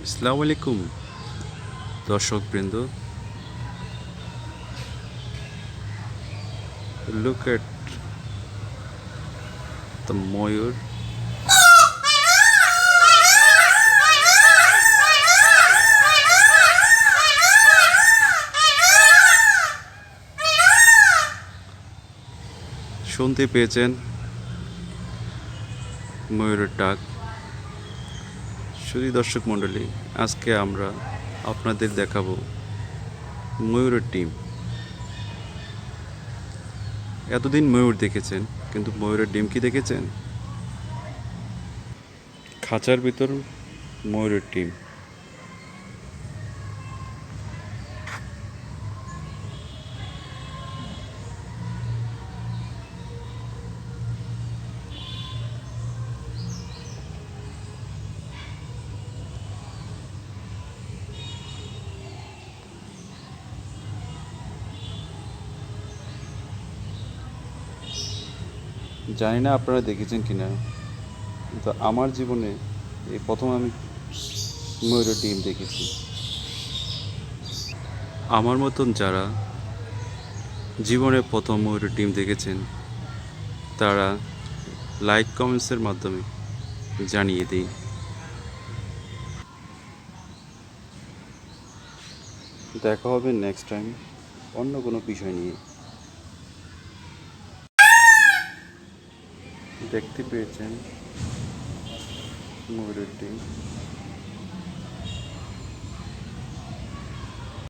আসসালামু আলাইকুম দর্শকবৃন্দ, look at the ময়ূর। শুনতে পেয়েছেন ময়ূরের ডাক। শুধু দর্শক মণ্ডলী, আজকে আমরা আপনাদের দেখাবো ময়ূরের ডিম। এতদিন ময়ূর দেখেছেন, কিন্তু ময়ূরের ডিম কি দেখেছেন? খাঁচার ভিতর ময়ূরের ডিম। জানি না আপনারা দেখেছেন কিনা, কিন্তু আমার জীবনে এই প্রথম আমি ময়ূরের ডিম দেখেছি। আমার মতন যারা জীবনে প্রথম ময়ূরের ডিম দেখেছেন, তারা লাইক কমেন্টসের মাধ্যমে জানিয়ে দিই। দেখা হবে নেক্সট টাইম অন্য কোনো বিষয় নিয়ে। দেখতে পেয়েছেন ময়ূরের ডিম।